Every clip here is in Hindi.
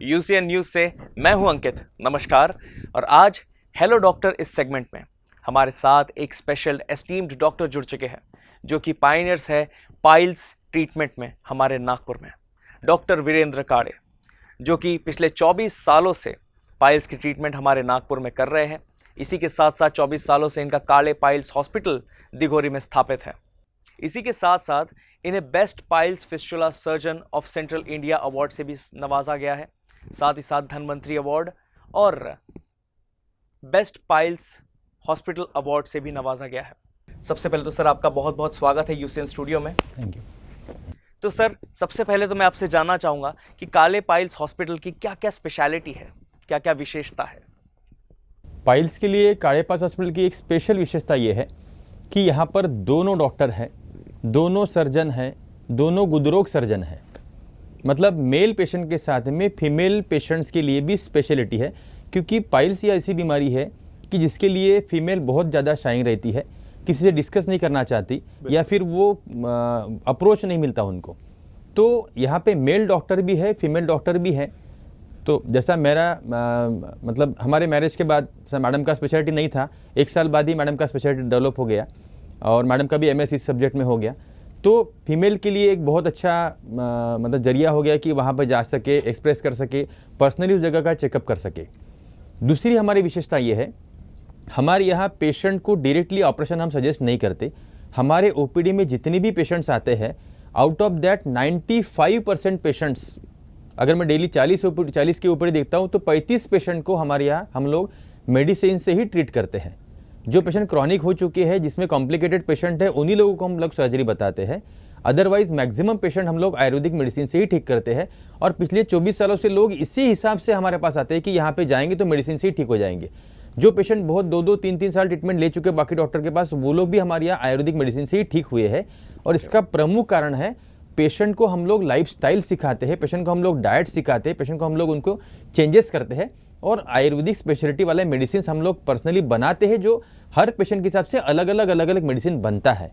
यूसीएन न्यूज़ से मैं हूं अंकित। नमस्कार। और आज हेलो डॉक्टर इस सेगमेंट में हमारे साथ एक स्पेशल एस्टीम्ड डॉक्टर जुड़ चुके हैं जो कि पायनियर्स है पाइल्स ट्रीटमेंट में हमारे नागपुर में। डॉक्टर वीरेंद्र काड़े जो कि पिछले 24 सालों से पाइल्स की ट्रीटमेंट हमारे नागपुर में कर रहे हैं। इसी के साथ साथ 24 सालों से इनका काड़े पाइल्स हॉस्पिटल दिघोरी में स्थापित है। इसी के साथ साथ इन्हें best piles fistula surgeon of central India award से भी नवाजा गया है। साथ ही साथ धन्वंतरी अवार्ड और बेस्ट पाइल्स हॉस्पिटल अवार्ड से भी नवाजा गया है। सबसे पहले तो सर आपका बहुत बहुत स्वागत है यूसीएन स्टूडियो में। Thank you. तो सर सबसे पहले तो मैं आपसे जानना चाहूँगा कि काले पाइल्स हॉस्पिटल की क्या क्या स्पेशलिटी है, क्या क्या विशेषता है? पाइल्स के लिए काड़े पास हॉस्पिटल की एक स्पेशल विशेषता ये है कि यहाँ पर दोनों डॉक्टर हैं, दोनों सर्जन हैं, दोनों गुदरोग सर्जन हैं। मतलब मेल पेशेंट के साथ में फीमेल पेशेंट्स के लिए भी स्पेशलिटी है, क्योंकि पाइल्स या ऐसी बीमारी है कि जिसके लिए फीमेल बहुत ज़्यादा शाइंग रहती है, किसी से डिस्कस नहीं करना चाहती या फिर वो अप्रोच नहीं मिलता उनको। तो यहाँ पे मेल डॉक्टर भी है, फीमेल डॉक्टर भी है। तो जैसा मेरा मतलब हमारे मैरिज के बाद मैडम का स्पेशलिटी नहीं था, 1 साल बाद ही मैडम का स्पेशलिटी डेवलप हो गया और मैडम का भी एमएस इस सब्जेक्ट में हो गया। तो फीमेल के लिए एक बहुत अच्छा मतलब जरिया हो गया कि वहाँ पर जा सके, एक्सप्रेस कर सके, पर्सनली उस जगह का चेकअप कर सके। दूसरी हमारी विशेषता ये है, हमारे यहाँ पेशेंट को डायरेक्टली ऑपरेशन हम सजेस्ट नहीं करते। हमारे ओपीडी में जितने भी पेशेंट्स आते हैं, आउट ऑफ दैट 95% पेशेंट्स, अगर मैं डेली 40 के ऊपर देखता हूँ तो 35 पेशेंट को हमारे यहाँ हम लोग मेडिसिन से ही ट्रीट करते हैं। जो पेशेंट क्रॉनिक हो चुके हैं, जिसमें कॉम्प्लिकेटेड पेशेंट है, उन्हीं लोगों को हम लोग सर्जरी बताते हैं। अदरवाइज मैक्सिमम पेशेंट हम लोग आयुर्वेदिक मेडिसिन से ही ठीक करते हैं। और पिछले 24 सालों से लोग इसी हिसाब से हमारे पास आते हैं कि यहाँ पे जाएंगे तो मेडिसिन से ही ठीक हो जाएंगे। जो पेशेंट बहुत 2-2, 3-3 साल ट्रीटमेंट ले चुके बाकी डॉक्टर के पास, वो लोग भी हमारे यहाँ आयुर्वेदिक मेडिसिन से ही ठीक हुए हैं। और इसका प्रमुख कारण है, पेशेंट को हम लोग लाइफस्टाइल सिखाते हैं, पेशेंट को हम लोग डाइट सिखाते हैं, पेशेंट को हम लोग उनको चेंजेस करते हैं और आयुर्वेदिक स्पेशलिटी वाले मेडिसिन हम लोग पर्सनली बनाते हैं, जो हर पेशेंट के हिसाब से अलग अलग मेडिसिन बनता है।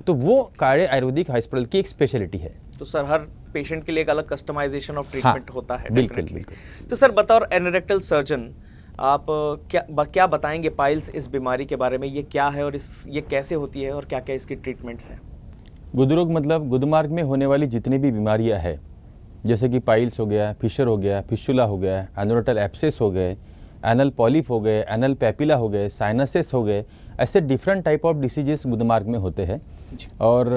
तो वो काड़े आयुर्वेदिक हॉस्पिटल की एक स्पेशलिटी है। तो सर हर पेशेंट के लिए एक अलग कस्टमाइजेशन ऑफ ट्रीटमेंट होता है। बिल्कुल। तो सर बतौर एनोरेक्टल सर्जन आप क्या बताएंगे पाइल्स इस बीमारी के बारे में? ये क्या है और ये कैसे होती है और क्या क्या इसकी ट्रीटमेंट्स हैं? गुदरोग मतलब गुदमार्ग में होने वाली जितनी भी बीमारियां हैं, जैसे कि पाइल्स हो गया, फिशर हो गया, फिस्टुला हो गया, एनोरेक्टल एब्सेस हो गए, एनल पॉलिप हो गए, एनल पेपिला हो गए, साइनसेस हो गए, ऐसे डिफरेंट टाइप ऑफ डिसीजेस गुदमार्ग में होते हैं। और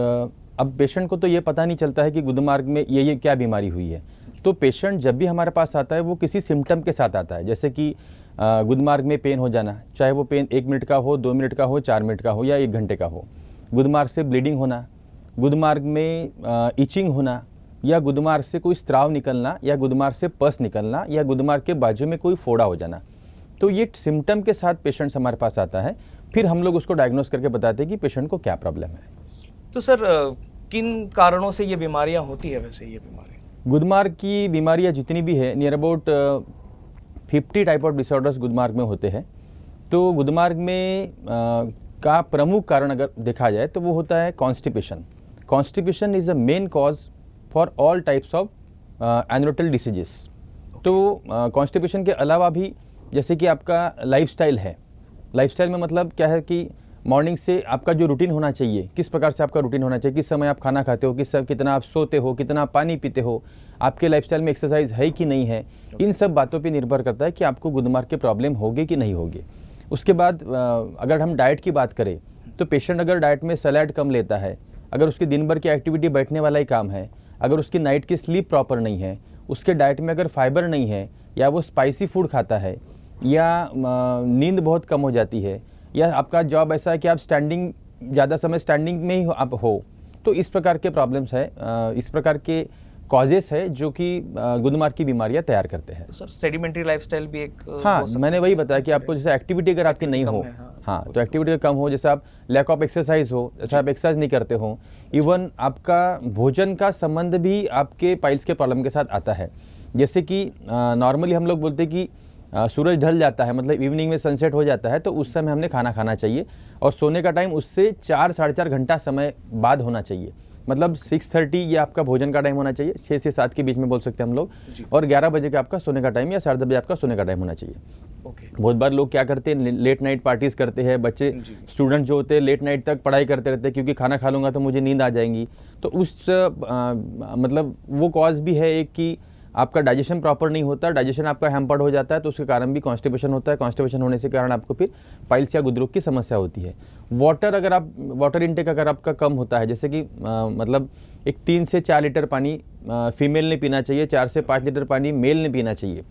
अब पेशेंट को तो ये पता नहीं चलता है कि गुदमार्ग में ये क्या बीमारी हुई है। तो पेशेंट जब भी हमारे पास आता है वो किसी सिम्टम के साथ आता है, जैसे कि गुदमार्ग में पेन हो जाना, चाहे वो पेन 1 मिनट का हो, 2 मिनट का हो, 4 मिनट का हो या 1 घंटे का हो। गुदमार्ग से ब्लीडिंग होना, गुदमार्ग में इचिंग होना, या गुदमार्ग से कोई स्त्राव निकलना, या गुदमार्ग से पस निकलना, या गुदमार्ग के बाजू में कोई फोड़ा हो जाना। तो ये सिम्टम के साथ पेशेंट्स हमारे पास आता है, फिर हम लोग उसको डायग्नोस करके बताते हैं कि पेशेंट को क्या प्रॉब्लम है। तो सर किन कारणों से ये बीमारियां होती है? वैसे ये बीमारी गुदमार्ग की बीमारियां जितनी भी है, near about 50 type of disorders गुदमार्ग में होते हैं। तो गुदमार्ग में का प्रमुख कारण अगर देखा जाए तो वो होता है constipation. Constipation is a main cause for all types of anorectal diseases. तो कॉन्स्टिपेशन के अलावा भी जैसे कि आपका लाइफस्टाइल है, लाइफस्टाइल में मतलब क्या है कि मॉर्निंग से आपका जो रूटीन होना चाहिए, किस प्रकार से आपका रूटीन होना चाहिए, किस समय आप खाना खाते हो, कितना आप सोते हो, कितना पानी पीते हो, आपके लाइफस्टाइल में एक्सरसाइज है कि नहीं है, इन सब बातों पे निर्भर करता है कि आपको गुदमार्ग की प्रॉब्लम होगी कि नहीं होगी। उसके बाद अगर हम डाइट की बात करें तो पेशेंट अगर डाइट में सलाद कम लेता है, अगर उसकी दिन भर की एक्टिविटी बैठने वाला ही काम है, अगर उसकी नाइट की स्लीप प्रॉपर नहीं है, उसके डाइट में अगर फाइबर नहीं है, या वो स्पाइसी फूड खाता है, या नींद बहुत कम हो जाती है, या आपका जॉब ऐसा है कि आप ज़्यादा समय स्टैंडिंग में ही आप हो, तो इस प्रकार के प्रॉब्लम्स है, इस प्रकार के कॉजेस है जो कि गुदमार्ग की बीमारियां तैयार करते हैं। तो सर सेडिमेंटरी लाइफस्टाइल भी एक हाँ, मैंने वही बताया कि आपको जैसे एक्टिविटी अगर आपकी नहीं हो, हाँ तो एक्टिविटी कम हो, जैसे आप लैक ऑफ एक्सरसाइज हो, जैसे आप एक्सरसाइज नहीं करते हो, इवन आपका भोजन का संबंध भी आपके पाइल्स के प्रॉब्लम के साथ आता है। जैसे कि नॉर्मली हम लोग बोलते हैं कि सूरज ढल जाता है, मतलब इवनिंग में सनसेट हो जाता है, तो उस समय हमने खाना खाना चाहिए और सोने का टाइम उससे 4 साढ़े 4 घंटा समय बाद होना चाहिए। मतलब 6:30 ये आपका भोजन का टाइम होना चाहिए, 6 से 7 के बीच में बोल सकते हैं हम लोग, और 11 बजे का आपका सोने का टाइम या 10:30 बजे आपका सोने का टाइम होना चाहिए। बहुत बार लोग क्या करते हैं, लेट नाइट पार्टीज करते हैं, बच्चे स्टूडेंट जो होते हैं लेट नाइट तक पढ़ाई करते रहते हैं क्योंकि खाना खा लूँगा तो मुझे नींद आ जाएंगी। तो उस मतलब वो कॉज भी है एक कि आपका डाइजेशन प्रॉपर नहीं होता, डाइजेशन आपका हैम्पर्ड हो जाता है, तो उसके कारण भी कॉन्स्टिपेशन होता है। कॉन्स्टिपेशन होने से कारण आपको फिर पाइल्स या गुदरुक की समस्या होती है। वाटर इनटेक अगर आपका कम होता है, जैसे कि मतलब एक 3 से 4 लीटर पानी फीमेल ने पीना चाहिए, 4 से 5 लीटर पानी मेल ने पीना चाहिए,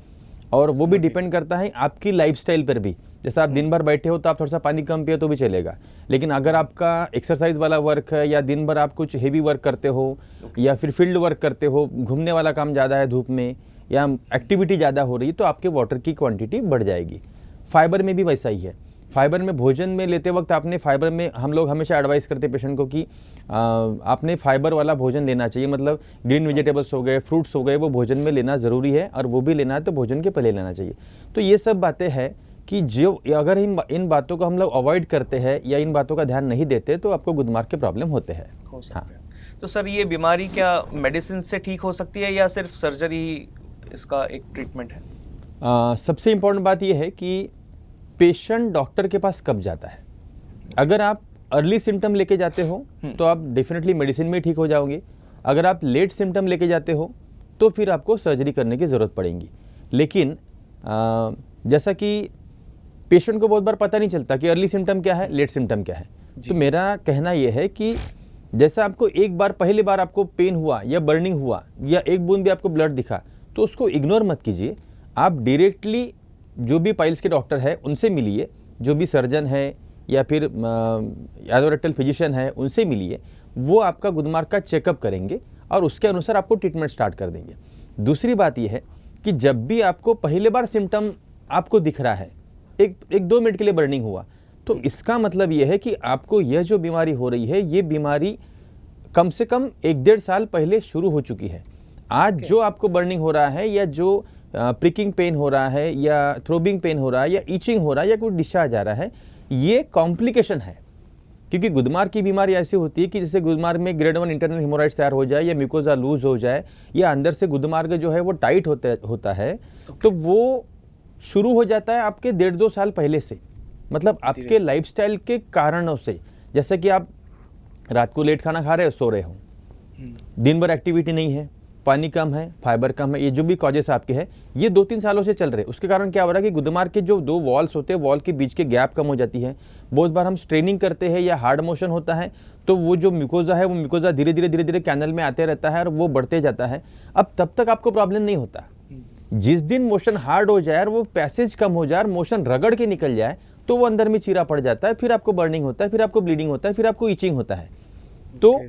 और वो भी डिपेंड करता है आपकी लाइफस्टाइल पर भी। जैसे आप दिन भर बैठे हो तो आप थोड़ा सा पानी कम पिए तो भी चलेगा, लेकिन अगर आपका एक्सरसाइज वाला वर्क है या दिन भर आप कुछ हेवी वर्क करते हो या फिर फील्ड वर्क करते हो, घूमने वाला काम ज़्यादा है धूप में, या एक्टिविटी ज़्यादा हो रही है, तो आपके वाटर की क्वांटिटी बढ़ जाएगी। फाइबर में भी वैसा ही है। फाइबर में भोजन में लेते वक्त आपने फाइबर में, हम लोग हमेशा एडवाइस करते हैं पेशेंट को कि आपने फाइबर वाला भोजन लेना चाहिए, मतलब ग्रीन वेजिटेबल्स हो गए, फ्रूट्स हो गए, वो भोजन में लेना ज़रूरी है, और वो भी लेना है तो भोजन के पहले लेना चाहिए। तो ये सब बातें हैं कि जो अगर इन बातों को हम लोग अवॉइड करते हैं या इन बातों का ध्यान नहीं देते तो आपको गुदमार्ग के प्रॉब्लम होते हैं। हाँ। तो सर ये बीमारी क्या मेडिसिन से ठीक हो सकती है या सिर्फ सर्जरी ही इसका एक ट्रीटमेंट है? सबसे इम्पोर्टेंट बात यह है कि पेशेंट डॉक्टर के पास कब जाता है। अगर आप अर्ली सिम्टम लेके जाते हो तो आप डेफिनेटली मेडिसिन में ठीक हो जाओगे। अगर आप लेट सिम्टम लेके जाते हो तो फिर आपको सर्जरी करने की ज़रूरत पड़ेगी। लेकिन जैसा कि पेशेंट को बहुत बार पता नहीं चलता कि अर्ली सिम्टम क्या है, लेट सिम्टम क्या है। तो मेरा कहना यह है कि जैसा आपको एक बार पहली बार आपको पेन हुआ या बर्निंग हुआ या एक बूंद भी आपको ब्लड दिखा तो उसको इग्नोर मत कीजिए। आप डायरेक्टली जो भी पाइल्स के डॉक्टर है उनसे मिलिए, जो भी सर्जन है या फिर एंडोरेक्टल फिजिशियन है उनसे मिलिए। वो आपका गुदमार्ग का चेकअप करेंगे और उसके अनुसार आपको ट्रीटमेंट स्टार्ट कर देंगे। दूसरी बात यह है कि जब भी आपको पहले बार सिम्टम आपको दिख रहा है, एक 2 मिनट के लिए बर्निंग हुआ, तो इसका मतलब यह है कि आपको यह जो बीमारी हो रही है ये बीमारी कम से कम 1-1.5 साल पहले शुरू हो चुकी है। आज जो आपको बर्निंग हो रहा है या जो प्रिकिंग पेन हो रहा है या थ्रोबिंग पेन हो रहा है या ईचिंग हो रहा है या कोई डिस्चार्ज आ रहा है, ये कॉम्प्लिकेशन है। क्योंकि गुदमार्ग की बीमारी ऐसी होती है कि जैसे गुदमार्ग में ग्रेड 1 इंटरनल हेमोराइड्स तैयार हो जाए या म्यूकोजा लूज हो जाए या अंदर से गुदमार्ग जो है वो टाइट होता है, तो वो शुरू हो जाता है आपके 1.5-2 साल पहले से। मतलब आपके लाइफस्टाइल के कारणों से, जैसे कि आप रात को लेट खाना खा रहे हो, सो रहे हो, दिन भर एक्टिविटी नहीं है, पानी कम है, फाइबर कम है, ये जो भी कॉजेस आपके हैं ये 2-3 सालों से चल रहे हैं। उसके कारण क्या हो रहा है कि गुदमार्ग के जो 2 वॉल्स होते हैं, वॉल के बीच के गैप कम हो जाती है। बहुत बार हम स्ट्रेनिंग करते हैं या हार्ड मोशन होता है तो वो जो म्यूकोजा है वो म्यूकोजा धीरे धीरे कैनल में आते रहता है और वो बढ़ते जाता है। अब तब तक आपको प्रॉब्लम नहीं होता। जिस दिन मोशन हार्ड हो जाए और वो पैसेज कम हो जाए और मोशन रगड़ के निकल जाए तो वो अंदर में चीरा पड़ जाता है, फिर आपको बर्निंग होता है, फिर आपको ब्लीडिंग होता है, फिर आपको ईचिंग होता है। तो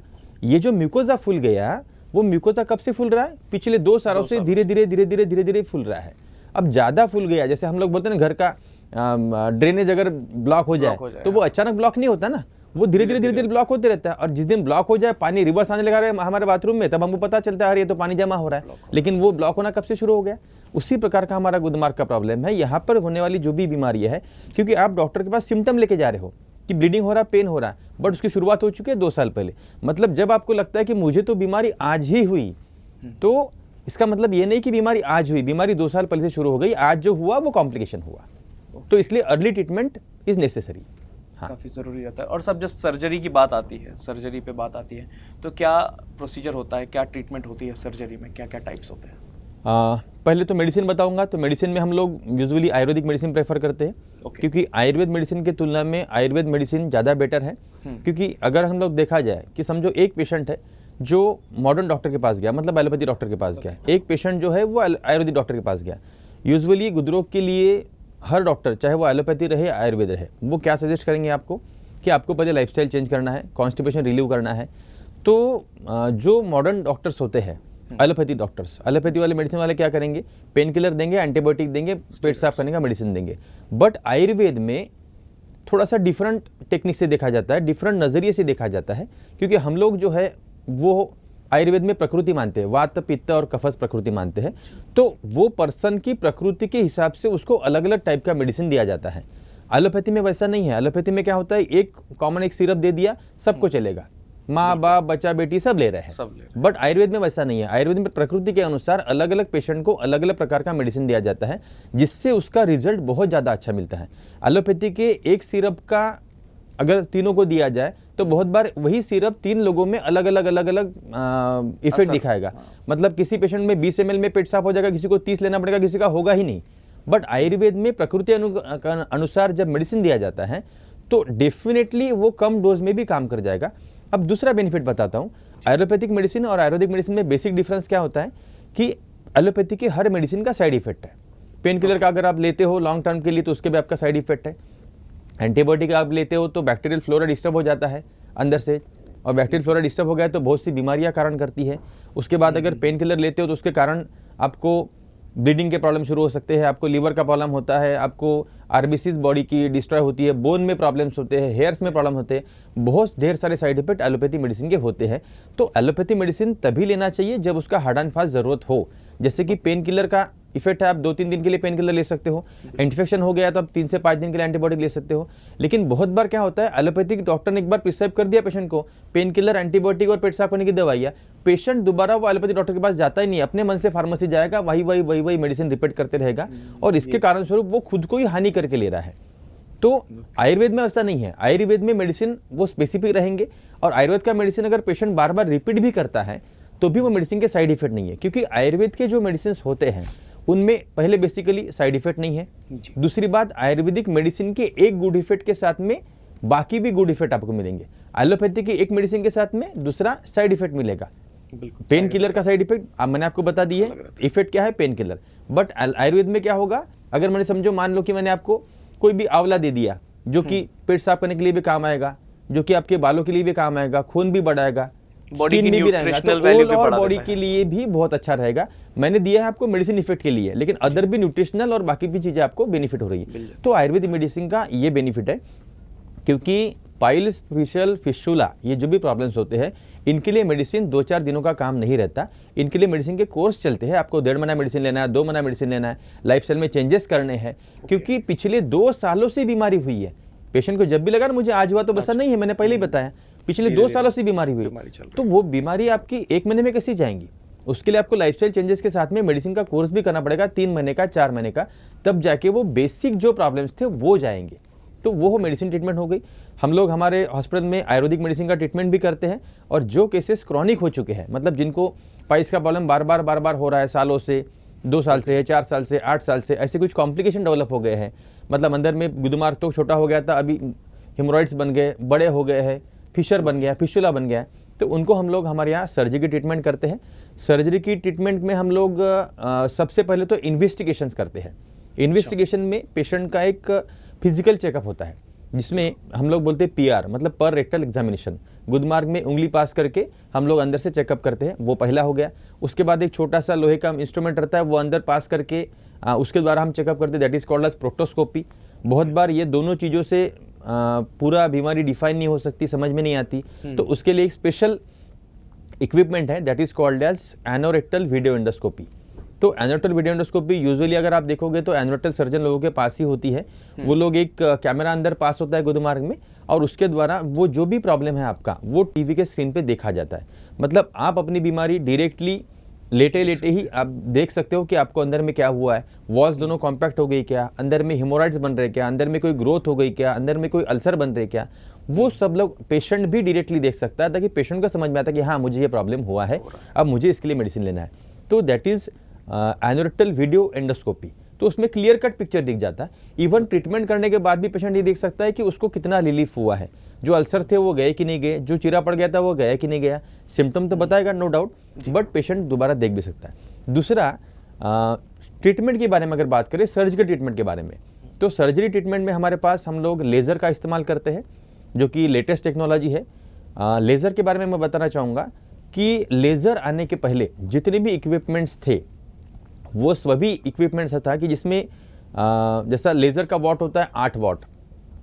ये जो म्यूकोजा फूल गया, वो म्यूकोजा कब से फूल रहा है? पिछले 2 सालों से धीरे धीरे फूल रहा है। अब ज्यादा फूल गया, जैसे हम लोग बोलते हैं ना, घर का ड्रेनेज अगर ब्लॉक हो जाए तो वो अचानक ब्लॉक नहीं होता ना, वो धीरे धीरे ब्लॉक होते रहता है। और जिस दिन ब्लॉक हो जाए, पानी रिवर्स आने लगा हमारे बाथरूम में, तब हमको पता चलता है ये तो पानी जमा हो रहा है। लेकिन वो ब्लॉक होना कब से शुरू हो गया? उसी प्रकार का हमारा गुदमार्ग का प्रॉब्लम है। यहाँ पर होने वाली जो भी बीमारी है, क्योंकि आप डॉक्टर के पास सिम्टम लेके जा रहे हो कि ब्लीडिंग हो रहा है, पेन हो रहा है, बट उसकी शुरुआत हो चुकी है 2 साल पहले। मतलब जब आपको लगता है कि मुझे तो बीमारी आज ही हुई, तो इसका मतलब ये नहीं कि बीमारी आज हुई, बीमारी 2 साल पहले से शुरू हो गई, आज जो हुआ वो कॉम्प्लिकेशन हुआ। तो इसलिए अर्ली ट्रीटमेंट इज नेसेसरी। हाँ, काफ़ी ज़रूरी रहता है। और सब जब सर्जरी की बात आती है, सर्जरी पे बात आती है, तो क्या प्रोसीजर होता है, क्या ट्रीटमेंट होती है सर्जरी में, क्या क्या टाइप्स होते हैं? पहले तो मेडिसिन बताऊंगा। तो मेडिसिन में हम लोग यूजुअली आयुर्वेदिक मेडिसिन प्रेफर करते हैं, क्योंकि आयुर्वेद मेडिसिन की तुलना में आयुर्वेद मेडिसिन ज़्यादा बेटर है। क्योंकि अगर हम लोग देखा जाए कि समझो एक पेशेंट है जो मॉडर्न डॉक्टर के पास गया, मतलब एलोपैथी डॉक्टर के पास गया, एक पेशेंट जो है वो आयुर्वेदिक डॉक्टर के पास गया। यूजुअली गुदरोग के लिए हर डॉक्टर, चाहे वो एलोपैथी रहे आयुर्वेद रहे, वो क्या सजेस्ट करेंगे आपको कि आपको पहले लाइफस्टाइल चेंज करना है, कॉन्स्टिपेशन रिलीव करना है। तो जो मॉडर्न डॉक्टर्स होते हैं, एलोपैथी डॉक्टर्स, एलोपैथी वाले मेडिसिन वाले क्या करेंगे? पेन किलर देंगे, एंटीबायोटिक देंगे, पेट साफ करने का मेडिसिन देंगे। बट आयुर्वेद में थोड़ा सा डिफरेंट टेक्निक से देखा जाता है, डिफरेंट नज़रिए से देखा जाता है। क्योंकि हम लोग जो है वो आयुर्वेद में प्रकृति मानते हैं, वात पित्त और कफस प्रकृति मानते हैं। तो वो पर्सन की प्रकृति के हिसाब से उसको अलग अलग टाइप का मेडिसिन दिया जाता है। एलोपैथी में वैसा नहीं है। एलोपैथी में क्या होता है, एक कॉमन एक सिरप दे दिया, सबको चलेगा। माँ बाप बच्चा बेटी सब ले रहे हैं, सब ले रहे बट आयुर्वेद में वैसा नहीं है। आयुर्वेद में प्रकृति के अनुसार अलग अलग पेशेंट को अलग अलग प्रकार का मेडिसिन दिया जाता है, जिससे उसका रिजल्ट बहुत ज़्यादा अच्छा मिलता है। एलोपैथी के एक सिरप का अगर तीनों को दिया जाए तो बहुत बार वही सिरप 3 लोगों में अलग अलग इफेक्ट दिखाएगा। मतलब किसी पेशेंट में 20 ml में पेट साफ हो जाएगा, किसी को 30 लेना पड़ेगा, किसी का होगा ही नहीं। बट आयुर्वेद में प्रकृति अनुसार जब मेडिसिन दिया जाता है तो डेफिनेटली वो कम डोज में भी काम कर जाएगा। अब दूसरा बेनिफिट बताता हूँ। एलोपैथिक मेडिसिन और आयुर्वेदिक मेडिसिन में बेसिक डिफरेंस क्या होता है कि एलोपैथी के हर मेडिसिन का साइड इफेक्ट है। पेन किलर का अगर आप लेते हो लॉन्ग टर्म के लिए तो उसके भी आपका साइड इफेक्ट है। एंटीबायोटिक आप लेते हो तो बैक्टीरियल फ्लोरा डिस्टर्ब हो जाता है अंदर से, और बैक्टीरियल फ्लोरा डिस्टर्ब हो गया तो बहुत सी बीमारियां कारण करती है। उसके बाद अगर पेन किलर लेते हो तो उसके कारण आपको ब्लीडिंग के प्रॉब्लम शुरू हो सकते हैं, आपको लीवर का प्रॉब्लम होता है, आपको आरबीसीज बॉडी की डिस्ट्रॉय होती है, बोन में प्रॉब्लम्स होते हैं, हेयर्स में प्रॉब्लम होते हैं, बहुत ढेर सारे साइड इफेक्ट एलोपैथी मेडिसिन के होते हैं। तो एलोपैथी मेडिसिन तभी लेना चाहिए जब उसका हार्ड एंड फास्ट जरूरत हो। जैसे कि पेन किलर का इफेक्ट है, आप 2-3 दिन के लिए पेन किलर ले सकते हो। इन्फेक्शन हो गया तो आप 3 से 5 दिन के लिए एंटीबायोटिक ले सकते हो। लेकिन बहुत बार क्या होता है, एलोपैथिक डॉक्टर ने एक बार प्रिस्क्राइब कर दिया पेशेंट को पेन किलर, एंटीबायोटिक और पेट साफ करने की दवाइयाँ, पेशेंट दोबारा वो एलोपैथिक डॉक्टर के पास जाता ही नहीं, अपने मन से फार्मेसी जाएगा, वही मेडिसिन रिपीट करते रहेगा, और इसके कारण स्वरूप वो खुद को ही हानि करके ले रहा है। तो आयुर्वेद में ऐसा नहीं है। आयुर्वेद में मेडिसिन वो स्पेसिफिक रहेंगे, और आयुर्वेद का मेडिसिन अगर पेशेंट बार बार रिपीट भी करता है तो भी वो मेडिसिन के साइड इफेक्ट नहीं है, क्योंकि आयुर्वेद के जो मेडिसिन होते हैं उनमें पहले बेसिकली साइड इफेक्ट नहीं है। दूसरी बात, आयुर्वेदिक मेडिसिन के एक गुड इफेक्ट के साथ में बाकी भी गुड इफेक्ट आपको मिलेंगे। एलोपैथी के एक मेडिसिन के साथ में दूसरा साइड इफेक्ट मिलेगा। पेन किलर का साइड इफेक्ट मैंने आपको बता दी है, इफेक्ट क्या है पेन किलर। बट आयुर्वेद में क्या होगा, अगर मैंने समझो मान लो कि मैंने आपको कोई भी आंवला दे दिया जो कि पेट साफ करने के लिए भी काम आएगा, जो कि आपके बालों के लिए भी काम आएगा, खून भी बढ़ाएगा, बॉडी की भी रहेगा, न्यूट्रिशनल तो वैल्यू भी और बढ़ा बॉडी देता के है। लिए भी बहुत अच्छा रहेगा। मैंने दिया है आपको मेडिसिन इफेक्ट के लिए, लेकिन अदर भी न्यूट्रिशनल और बाकी भी चीजें आपको बेनिफिट हो रही है। तो आयुर्वेदिक मेडिसिन का ये बेनिफिट है, क्योंकि पाइल्स, फिशुला, ये जो भी प्रॉब्लम्स होते हैं इनके लिए मेडिसिन 2-4 दिनों का काम नहीं रहता। इनके लिए मेडिसिन के कोर्स चलते हैं। आपको 1.5 महीना मेडिसिन लेना है, 2 महीना मेडिसिन लेना है, लाइफस्टाइल में चेंजेस करने हैं, क्योंकि पिछले 2 सालों से बीमारी हुई है। पेशेंट को जब भी लगा ना मुझे आज हुआ तो बसा नहीं है, मैंने पहले ही बताया, पिछले 2 सालों से बीमारी हुई, तो वो बीमारी आपकी 1 महीने में कैसी जाएंगी? उसके लिए आपको लाइफस्टाइल चेंजेस के साथ में मेडिसिन का कोर्स भी करना पड़ेगा, 3 महीने का, 4 महीने का, तब जाके वो बेसिक जो प्रॉब्लम्स थे वो जाएंगे। तो वो मेडिसिन ट्रीटमेंट हो गई। हम लोग हमारे हॉस्पिटल में आयुर्वेदिक मेडिसिन का ट्रीटमेंट भी करते हैं, और जो केसेस क्रॉनिक हो चुके हैं, मतलब जिनको पाइल्स का प्रॉब्लम बार बार हो रहा है, सालों से, 2 साल से, 4 साल से, 8 साल से, ऐसे कुछ कॉम्प्लिकेशन डेवलप हो गए हैं, मतलब अंदर में गुदमार्ग तो छोटा हो गया था, अभी हेमोरॉइड्स बन गए, बड़े हो गए हैं, फिशर बन गया, फिशुला बन गया, तो उनको हम लोग हमारे यहाँ सर्जरी की ट्रीटमेंट करते हैं। सर्जरी की ट्रीटमेंट में हम लोग सबसे पहले तो इन्वेस्टिगेशंस करते हैं। इन्वेस्टिगेशन में पेशेंट का एक फिजिकल चेकअप होता है, जिसमें हम लोग बोलते हैं PR, मतलब पर रेक्टल एग्जामिनेशन। गुदमार्ग में उंगली पास करके हम लोग अंदर से चेकअप करते हैं, वो पहला हो गया। उसके बाद एक छोटा सा लोहे का इंस्ट्रूमेंट रहता है, वो अंदर पास करके उसके द्वारा हम चेकअप करते हैं, that is called as proctoscopy. बहुत बार ये दोनों चीज़ों से पूरा बीमारी डिफाइन नहीं हो सकती, समझ में नहीं आती, तो उसके लिए एक स्पेशल इक्विपमेंट है, that is called as anorectal video endoscopy. तो एनोरेक्टल वीडियो एंडोस्कोपी यूजुअली अगर आप देखोगे तो एनोरेक्टल सर्जन लोगों के पास ही होती है। वो लोग एक कैमरा अंदर पास होता है गुदमार्ग में, और उसके द्वारा वो जो भी प्रॉब्लम है आपका वो टीवी के स्क्रीन पे देखा जाता है। मतलब आप अपनी बीमारी डायरेक्टली लेटे ही आप देख सकते हो कि आपको अंदर में क्या हुआ है, वॉल्स दोनों कॉम्पैक्ट हो गई क्या, अंदर में हेमोरॉइड्स बन रहे क्या, अंदर में कोई ग्रोथ हो गई क्या, अंदर में कोई अल्सर बन रहे क्या, वो सब लोग पेशेंट भी डायरेक्टली देख सकता है, ताकि पेशेंट को समझ में आता है कि हाँ मुझे ये प्रॉब्लम हुआ है, अब मुझे इसके लिए मेडिसिन लेना है। तो that is anorectal video endoscopy. तो उसमें क्लियर कट पिक्चर दिख जाता है। इवन ट्रीटमेंट करने के बाद भी पेशेंट ये देख सकता है कि उसको कितना रिलीफ हुआ है, जो अल्सर थे वो गए कि नहीं गए, जो चीरा पड़ गया था वो गया कि नहीं गया। सिम्टम तो बताएगा नो डाउट, बट पेशेंट दोबारा देख भी सकता है। दूसरा, ट्रीटमेंट के बारे में अगर बात करें, सर्जिकल ट्रीटमेंट के बारे में, तो सर्जरी ट्रीटमेंट में हमारे पास हम लोग लेज़र का इस्तेमाल करते हैं, जो कि लेटेस्ट टेक्नोलॉजी है। लेज़र के बारे में मैं बताना चाहूँगा कि लेज़र आने के पहले जितने भी इक्विपमेंट्स थे वो सभी इक्विपमेंट्स था कि जिसमें जैसा लेज़र का वॉट होता है 8 वॉट,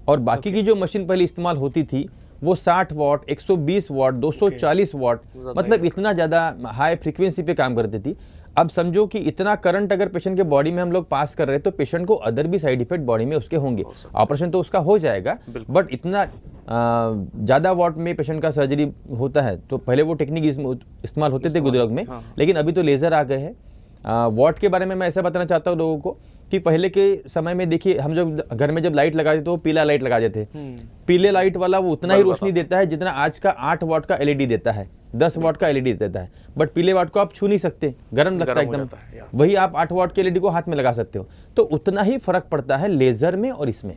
और बाकी की जो मशीन पहले इस्तेमाल होती थी वो 60 वॉट, 120 वॉट, 240 वॉट, मतलब इतना ज़्यादा हाई फ्रीक्वेंसी पे काम करती थी। अब समझो कि इतना करंट अगर पेशेंट के बॉडी में हम लोग पास कर रहे हैं तो पेशेंट को अदर भी साइड इफेक्ट बॉडी में उसके होंगे। ऑपरेशन तो उसका हो जाएगा, बट इतना ज़्यादा वॉट में पेशेंट का सर्जरी होता है तो पहले वो टेक्निक इस्तेमाल होते थे गुदरोग में, लेकिन अभी तो लेज़र आ गए हैं। वॉट के बारे में मैं ऐसा बताना चाहता हूँ लोगों को कि पहले के समय में देखिए हम जब घर में जब लाइट लगाते तो पीला लाइट लगा देते, पीले लाइट वाला वो उतना ही रोशनी देता है जितना आज का 8 वॉट का एलईडी देता है, 10 वॉट का एलईडी देता है, बट पीले वॉट को आप छू नहीं सकते, गर्म लगता है एकदम। वही आप 8 वॉट के एलईडी को हाथ में लगा सकते हो, तो उतना ही फर्क पड़ता है लेजर में और इसमें।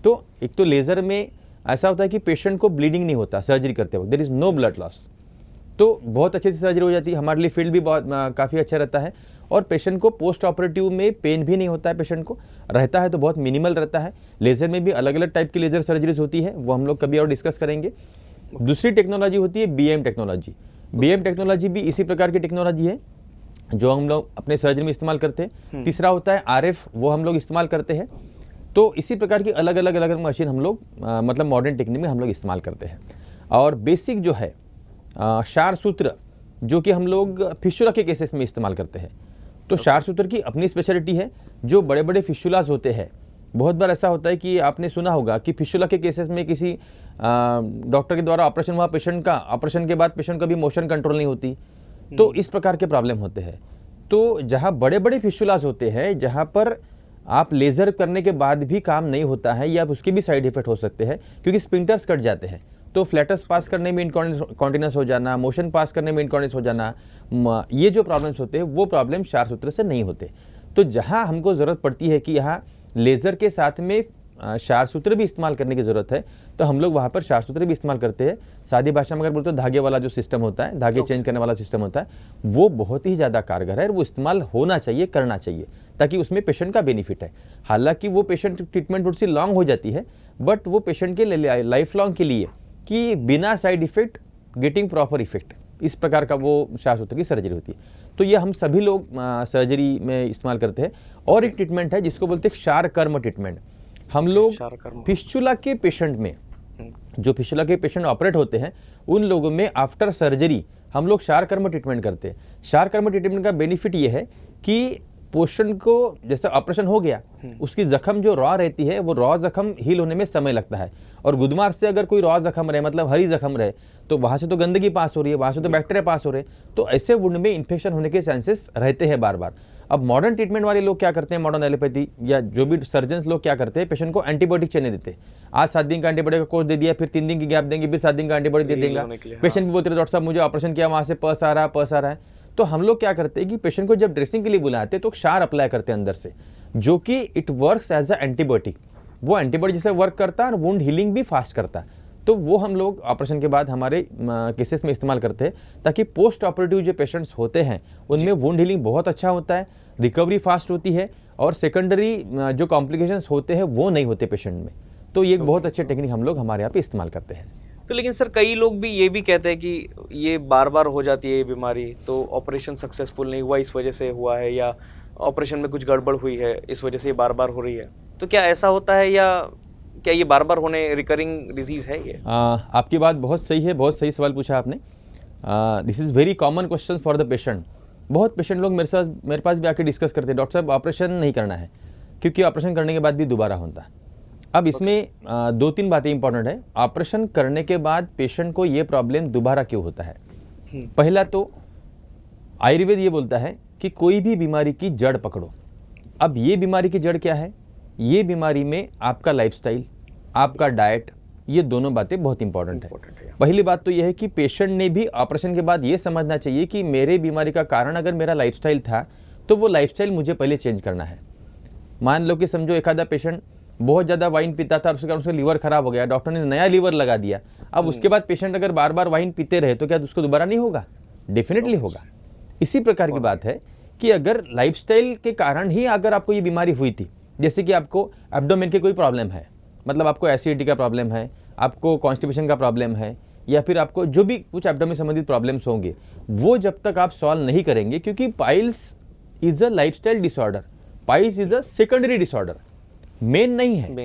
तो एक तो लेजर में ऐसा होता है कि पेशेंट को ब्लीडिंग नहीं होता सर्जरी करते वक्त, there is no blood loss, तो बहुत अच्छे से सर्जरी हो जाती है। हमारे लिए फील्ड भी बहुत काफ़ी अच्छा रहता है और पेशेंट को पोस्ट ऑपरेटिव में पेन भी नहीं होता है, पेशेंट को रहता है तो बहुत मिनिमल रहता है। लेज़र में भी अलग अलग टाइप की लेज़र सर्जरीज होती है, वो हम लोग कभी और डिस्कस करेंगे। दूसरी टेक्नोलॉजी होती है बीएम टेक्नोलॉजी। बीएम टेक्नोलॉजी भी इसी प्रकार की टेक्नोलॉजी है जो हम लोग अपने सर्जरी में इस्तेमाल करते हैं। तीसरा होता है आरएफ, वो हम लोग इस्तेमाल करते हैं। तो इसी प्रकार की अलग अलग मशीन हम लोग मतलब मॉडर्न टेक्निक में हम लोग इस्तेमाल करते हैं। और बेसिक जो है क्षार सूत्र जो कि हम लोग फिस्टुला के केसेस में इस्तेमाल करते हैं। तो क्षार सूत्र की अपनी स्पेशलिटी है। जो बड़े बड़े फिस्टुलास होते हैं, बहुत बार ऐसा होता है कि आपने सुना होगा कि फिस्टुला के केसेस में किसी डॉक्टर के द्वारा ऑपरेशन हुआ पेशेंट का, ऑपरेशन के बाद पेशेंट का भी मोशन कंट्रोल नहीं होती, तो इस प्रकार के प्रॉब्लम होते हैं। तो जहाँ बड़े बड़े फिस्टुलास होते हैं, जहाँ पर आप लेज़र करने के बाद भी काम नहीं होता है या उसके भी साइड इफेक्ट हो सकते हैं क्योंकि स्पिंटर्स कट जाते हैं, तो फ्लैटस पास करने में इनकॉन्टिनेंस हो जाना, मोशन पास करने में इनकॉन्टिनेंस हो जाना, ये जो प्रॉब्लम्स होते हैं वो प्रॉब्लम क्षार सूत्र से नहीं होते। तो जहाँ हमको ज़रूरत पड़ती है कि यहाँ लेज़र के साथ में क्षार सूत्र भी इस्तेमाल करने की ज़रूरत है, तो हम लोग वहाँ पर क्षार सूत्र भी इस्तेमाल करते हैं। सादी भाषा में अगर बोलते हैं धागे वाला जो सिस्टम होता है, धागे चेंज करने वाला सिस्टम होता है, वो बहुत ही ज़्यादा कारगर है और वो इस्तेमाल होना चाहिए, करना चाहिए, ताकि उसमें पेशेंट का बेनिफिट है। हालांकि वो पेशेंट ट्रीटमेंट थोड़ी सी लॉन्ग हो जाती है, बट वो पेशेंट के लाइफ लॉन्ग के लिए कि बिना side effect getting proper effect, इस प्रकार का वो क्षार सूत्र की सर्जरी होती है। तो ये हम सभी लोग सर्जरी में इस्तेमाल करते हैं। और एक ट्रीटमेंट है जिसको बोलते हैं क्षार कर्म ट्रीटमेंट। हम लोग फिस्टुला के पेशेंट में, जो फिस्टुला के पेशेंट ऑपरेट होते हैं, उन लोगों में आफ्टर सर्जरी हम लोग क्षार कर्म ट्रीटमेंट करते हैं। क्षार कर्म ट्रीटमेंट का बेनिफिट ये है कि पेशेंट को जैसे ऑपरेशन हो गया, उसकी जख्म जो रॉ रहती है, वो रॉ जख्म हील होने में समय लगता है। और गुदमार से अगर कोई रॉ जख्म रहे, मतलब हरी जख्म रहे, तो वहाँ से तो गंदगी पास हो रही है, वहाँ से तो बैक्टीरिया पास हो रहे हैं, तो ऐसे वुंड में इन्फेक्शन होने के चांसेस रहते हैं बार बार। अब मॉडर्न ट्रीटमेंट वाले लोग क्या करते हैं, मॉडर्न एलोपैथी या जो भी सर्जन्स लोग क्या करते हैं, पेशेंट को एंटीबायोटिक चेने देते हैं। आज 7 दिन का एंटीबायोटिक का कोर्स दे दिया, फिर 3 दिन की गैप देंगे, फिर 7 दिन का एंटीबायोटिक दे देंगे। पेशेंट भी बोलते हैं डॉक्टर साहब मुझे ऑपरेशन किया, वहाँ से पस आ रहा है। तो हम लोग क्या करते हैं कि पेशेंट को जब ड्रेसिंग के लिए बुलाते हैं तो क्षार अप्लाई करते हैं अंदर से, जो कि it works as a antibiotic. वो एंटीबायोटिक जैसे वर्क करता है और वुंड हीलिंग भी फास्ट करता है। तो वो हम लोग ऑपरेशन के बाद हमारे केसेस में इस्तेमाल करते हैं, ताकि पोस्ट ऑपरेटिव जो पेशेंट्स होते हैं उनमें वुंड हीलिंग बहुत अच्छा होता है, रिकवरी फास्ट होती है और सेकेंडरी जो कॉम्प्लिकेशंस होते हैं वो नहीं होते पेशेंट में। तो ये एक बहुत अच्छे टेक्निक हम लोग हमारे यहाँ पे इस्तेमाल करते हैं। तो लेकिन सर कई लोग भी ये भी कहते हैं कि ये बार बार हो जाती है ये बीमारी, तो ऑपरेशन सक्सेसफुल नहीं हुआ इस वजह से हुआ है, या ऑपरेशन में कुछ गड़बड़ हुई है इस वजह से ये बार बार हो रही है। तो क्या ऐसा होता है या क्या ये बार बार होने रिकरिंग डिजीज़ है ये? आपकी बात बहुत सही है, बहुत सही सवाल पूछा आपने। This is very common question for the patient. बहुत पेशेंट लोग मेरे पास भी आके डिस्कस करते हैं, डॉक्टर साहब ऑपरेशन नहीं करना है, क्योंकि ऑपरेशन करने के बाद भी दोबारा होता है। अब इसमें 2-3 बातें इंपॉर्टेंट है। ऑपरेशन करने के बाद पेशेंट को ये प्रॉब्लम दोबारा क्यों होता है? पहला तो आयुर्वेद ये बोलता है कि कोई भी बीमारी की जड़ पकड़ो। अब ये बीमारी की जड़ क्या है? ये बीमारी में आपका लाइफस्टाइल, आपका डाइट, ये दोनों बातें बहुत इंपॉर्टेंट है। पहली बात तो ये है कि पेशेंट ने भी ऑपरेशन के बाद ये समझना चाहिए कि मेरे बीमारी का कारण अगर मेरा लाइफस्टाइल था तो वो लाइफस्टाइल मुझे पहले चेंज करना है। मान लो कि समझो एक आधा पेशेंट बहुत ज़्यादा वाइन पीता था, उसके कारण उसका लीवर खराब हो गया, डॉक्टर ने नया लीवर लगा दिया। अब उसके बाद पेशेंट अगर बार बार वाइन पीते रहे तो क्या उसको दोबारा नहीं होगा? डेफिनेटली होगा। इसी प्रकार की बात है कि अगर लाइफस्टाइल के कारण ही अगर आपको ये बीमारी हुई थी, जैसे कि आपको एब्डोमेन की कोई प्रॉब्लम है, मतलब आपको एसिडिटी का प्रॉब्लम है, आपको कॉन्स्टिपेशन का प्रॉब्लम है, या फिर आपको जो भी कुछ एब्डोमेन संबंधित प्रॉब्लम्स होंगे, वो जब तक आप सॉल्व नहीं करेंगे, क्योंकि piles is a lifestyle disorder, piles is a secondary disorder, main नहीं है।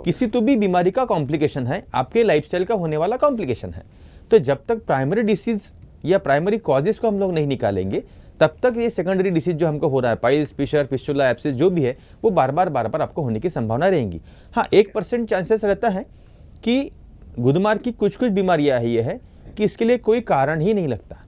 किसी तो भी बीमारी का कॉम्प्लिकेशन है, आपके लाइफस्टाइल का होने वाला कॉम्प्लिकेशन है। तो जब तक प्राइमरी डिसीज या प्राइमरी कॉजेस को हम लोग नहीं निकालेंगे, तब तक ये सेकेंडरी डिसीज जो हमको हो रहा है, पाइल्स, फिशर, फिस्टुला, एब्सिस जो भी है, वो बार बार आपको होने की संभावना रहेंगी। हाँ, 1% चांसेस रहता है कि गुदमार्ग की कुछ बीमारियां है, ये है कि इसके लिए कोई कारण ही नहीं लगता।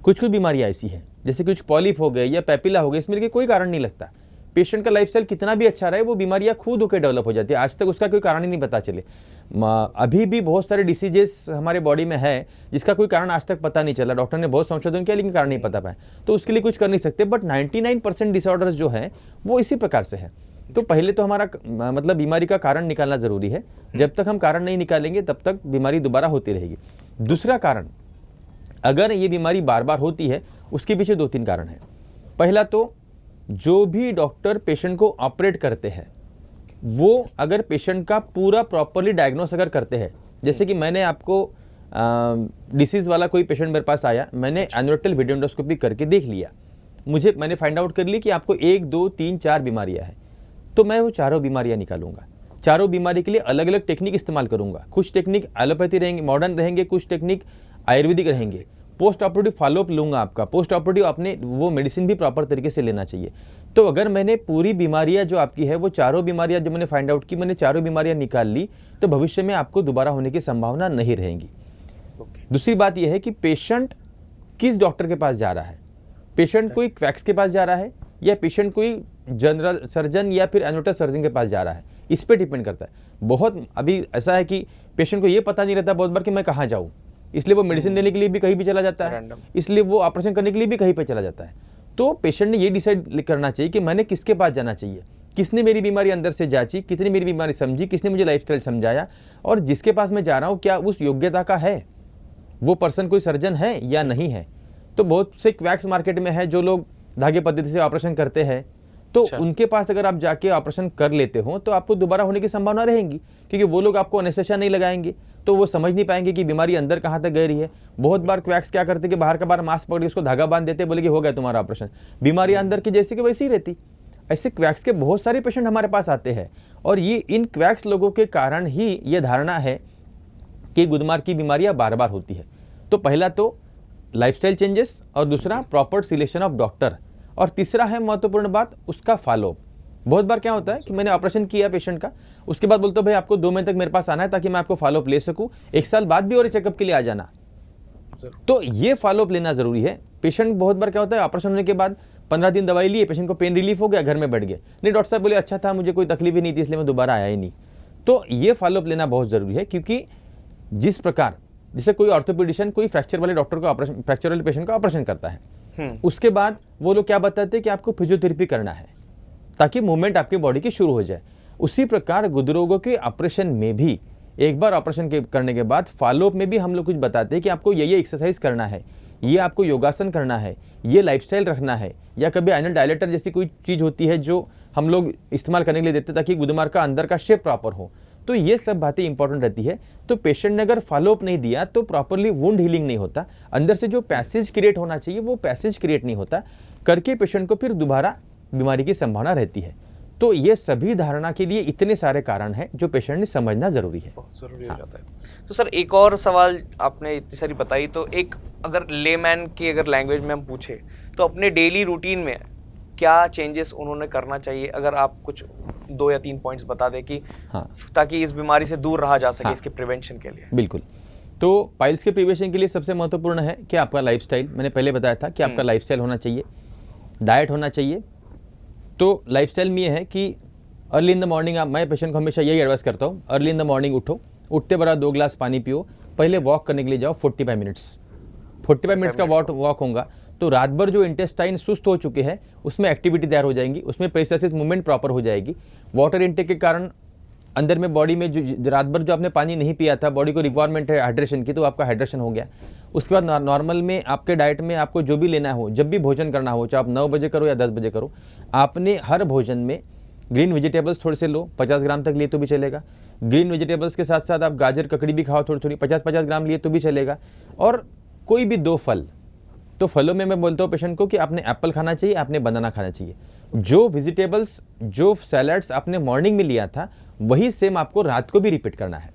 कुछ बीमारियां ऐसी हैं, जैसे कुछ पॉलिप हो गए या पैपिला हो गए, इसमें लेके कोई कारण नहीं लगता। पेशेंट का लाइफस्टाइल कितना भी अच्छा रहे, वो बीमारियां खुद होकर डेवलप हो जाती है, आज तक उसका कोई कारण ही नहीं पता चले। अभी भी बहुत सारे डिसीजेस हमारे बॉडी में है जिसका कोई कारण आज तक पता नहीं चला, डॉक्टर ने बहुत संशोधन किया लेकिन कारण नहीं पता पाया, तो उसके लिए कुछ कर नहीं सकते। बट 99% डिसऑर्डर्स जो है वो इसी प्रकार से है। तो पहले तो हमारा मतलब बीमारी का कारण निकालना जरूरी है। जब तक हम कारण नहीं निकालेंगे तब तक बीमारी दोबारा होती रहेगी। दूसरा कारण, अगर ये बीमारी बार बार होती है, उसके पीछे 2-3 कारण है। पहला तो जो भी डॉक्टर पेशेंट को ऑपरेट करते हैं, वो अगर पेशेंट का पूरा प्रॉपरली डायग्नोस अगर करते हैं, जैसे कि मैंने आपको डिसीज़ वाला कोई पेशेंट मेरे पास आया, मैंने एन्यूरेक्टल वीडियो एंडोस्कोपी करके देख लिया, मैंने फाइंड आउट कर ली कि आपको 1, 2, 3, 4 बीमारियां हैं, तो मैं वो चारों बीमारियां निकालूंगा। चारों बीमारी के लिए अलग अलग टेक्निक इस्तेमाल करूंगा। कुछ टेक्निक एलोपैथी रहेंगे, मॉडर्न रहेंगे, कुछ टेक्निक आयुर्वेदिक रहेंगे। पोस्ट ऑपरेटिव फॉलोअप लूंगा आपका, पोस्ट ऑपरेटिव अपने वो मेडिसिन भी प्रॉपर तरीके से लेना चाहिए। तो अगर मैंने पूरी बीमारियां जो आपकी है, वो चारों बीमारियां जो मैंने फाइंड आउट की, मैंने चारों बीमारियां निकाल ली, तो भविष्य में आपको दोबारा होने की संभावना नहीं रहेगी। दूसरी बात यह है कि पेशेंट किस डॉक्टर के पास जा रहा है, पेशेंट कोई क्वैक्स के पास जा रहा है या पेशेंट कोई जनरल सर्जन या फिर एन्यूरेटर सर्जन के पास जा रहा है, इस पे डिपेंड करता है। बहुत अभी ऐसा है कि पेशेंट को ये पता नहीं रहता बहुत बार कि मैं कहाँ जाऊँ, इसलिए वो मेडिसिन देने के लिए भी कहीं भी चला जाता है, इसलिए वो ऑपरेशन करने के लिए भी कहीं पे चला जाता है। तो पेशेंट ने ये डिसाइड करना चाहिए कि मैंने किसके पास जाना चाहिए, किसने मेरी बीमारी अंदर से जांची, कितनी मेरी बीमारी समझी, किसने मुझे लाइफस्टाइल समझाया, और जिसके पास मैं जा रहा हूँ क्या उस योग्यता का है, वो पर्सन कोई सर्जन है या नहीं है। तो बहुत से क्वैक्स मार्केट में है जो लोग धागे पद्धति से ऑपरेशन करते हैं, तो उनके पास अगर आप जाके ऑपरेशन कर लेते हो तो आपको दोबारा होने की संभावना रहेगी, क्योंकि वो लोग आपको एनेस्थेसिया नहीं लगाएंगे, तो वो समझ नहीं पाएंगे कि बीमारी अंदर कहाँ तक गई रही है। बहुत बार क्वैक्स क्या करते कि बाहर का बार मास्क पकड़ के उसको धागा बांध देते, बोले कि हो गया तुम्हारा ऑपरेशन, बीमारी अंदर की जैसी कि वैसी ही रहती। ऐसे क्वैक्स के बहुत सारे पेशेंट हमारे पास आते हैं, और ये इन क्वैक्स लोगों के कारण ही ये धारणा है कि गुदमार्ग की बीमारियां बार बार होती है। तो पहला तो लाइफस्टाइल चेंजेस, और दूसरा प्रॉपर सिलेक्शन ऑफ डॉक्टर, और तीसरा है महत्वपूर्ण बात उसका फॉलोअप। बहुत बार क्या होता है कि मैंने ऑपरेशन किया पेशेंट का, उसके बाद बोलते हो भाई आपको 2 महीने तक मेरे पास आना है ताकि मैं आपको फॉलोअप ले सकूं, 1 साल बाद भी और चेकअप के लिए आ जाना। तो ये फॉलोअप लेना जरूरी है। पेशेंट बहुत बार क्या होता है, ऑपरेशन होने के बाद 15 दिन दवाई लिए, पेशेंट को पेन रिलीफ हो गया, घर में बैठ गए, नहीं डॉक्टर साहब बोले अच्छा था, मुझे कोई तकलीफ ही नहीं थी, इसलिए मैं दोबारा आया ही नहीं। तो ये फॉलोअप लेना बहुत जरूरी है, क्योंकि जिस प्रकार जैसे कोई ऑर्थोपेडिशियन कोई फ्रैक्चर वाले डॉक्टर को ऑपरेशन, फ्रैक्चर वाले पेशेंट का ऑपरेशन करता है, उसके बाद वो लोग क्या बताते हैं कि आपको फिजियोथेरेपी करना है ताकि मूवमेंट आपके बॉडी की शुरू हो जाए। उसी प्रकार गुदरोगों के ऑपरेशन में भी एक बार ऑपरेशन करने के बाद फॉलोअप में भी हम लोग कुछ बताते हैं कि आपको ये एक्सरसाइज करना है, ये आपको योगासन करना है, ये लाइफस्टाइल रखना है, या कभी एनल डायलेटर जैसी कोई चीज़ होती है जो हम लोग इस्तेमाल करने के लिए देते हैं ताकि गुदमार्ग का अंदर का शेप प्रॉपर हो। तो ये सब बातें इंपॉर्टेंट रहती है। तो पेशेंट ने अगर फॉलोअप नहीं दिया तो प्रॉपरली वुंड हीलिंग नहीं होता, अंदर से जो पैसेज क्रिएट होना चाहिए वो पैसेज क्रिएट नहीं होता, करके पेशेंट को फिर दोबारा बीमारी की संभावना रहती है। तो ये सभी धारणा के लिए इतने सारे कारण हैं जो पेशेंट ने समझना जरूरी है, बहुत जरूरी हो जाता है। तो सर एक और सवाल आपने इतनी सारी बताई, तो एक अगर लेमैन की अगर लैंग्वेज में हम पूछे तो अपने डेली रूटीन में क्या चेंजेस उन्होंने करना चाहिए, अगर आप कुछ 2 या 3 पॉइंट्स बता दें कि ताकि इस बीमारी से दूर रहा जा सके, इसके प्रिवेंशन के लिए। बिल्कुल। तो पाइल्स के प्रिवेंशन के लिए सबसे महत्वपूर्ण है कि आपका लाइफस्टाइल, मैंने पहले बताया था कि आपका लाइफस्टाइल होना चाहिए, डाइट होना चाहिए। तो लाइफस्टाइल में ये है कि अर्ली इन द मॉर्निंग, मैं पेशेंट को हमेशा यही एडवाइस करता हूँ, अर्ली इन द मॉर्निंग उठो, उठते बड़ा 2 गिलास पानी पियो, पहले वॉक करने के लिए जाओ 45 मिनट्स का वॉक होगा, तो रात भर जो इंटेस्टाइन सुस्त हो चुके हैं उसमें एक्टिविटी तैयार हो जाएंगी, उसमें पेरिस्टाल्सिस मूवमेंट प्रॉपर हो जाएगी। वाटर इनटेक के कारण अंदर में बॉडी में जो रात भर जो आपने पानी नहीं पिया था, बॉडी को रिक्वायरमेंट है हाइड्रेशन की, तो आपका हाइड्रेशन हो गया। उसके बाद नॉर्मल में आपके डाइट में आपको जो भी लेना हो, जब भी भोजन करना हो, चाहे आप 9 बजे करो या 10 बजे करो, आपने हर भोजन में ग्रीन वेजिटेबल्स थोड़े से लो, 50 ग्राम तक लिए तो भी चलेगा। ग्रीन वेजिटेबल्स के साथ साथ आप गाजर ककड़ी भी खाओ, थोड़ी 50-50 ग्राम लिए तो भी चलेगा। और कोई भी 2 फल, तो फलों में मैं बोलता हूँ पेशेंट को कि आपने एप्पल खाना चाहिए, आपने बनाना खाना चाहिए। जो वेजिटेबल्स, जो सैलड्स आपने मॉर्निंग में लिया था, वही सेम आपको रात को भी रिपीट करना है।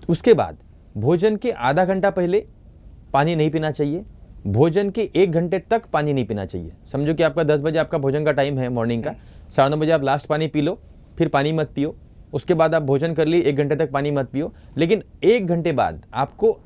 उसके बाद भोजन के आधा घंटा पहले पानी नहीं पीना चाहिए, भोजन के 1 घंटे तक पानी नहीं पीना चाहिए। समझो कि आपका 10 बजे आपका भोजन का टाइम है मॉर्निंग का, 9:30 बजे आप लास्ट पानी पी लो, फिर पानी मत पियो। उसके बाद आप भोजन कर लिए, 1 घंटे तक पानी मत पियो। लेकिन 1 घंटे बाद आपको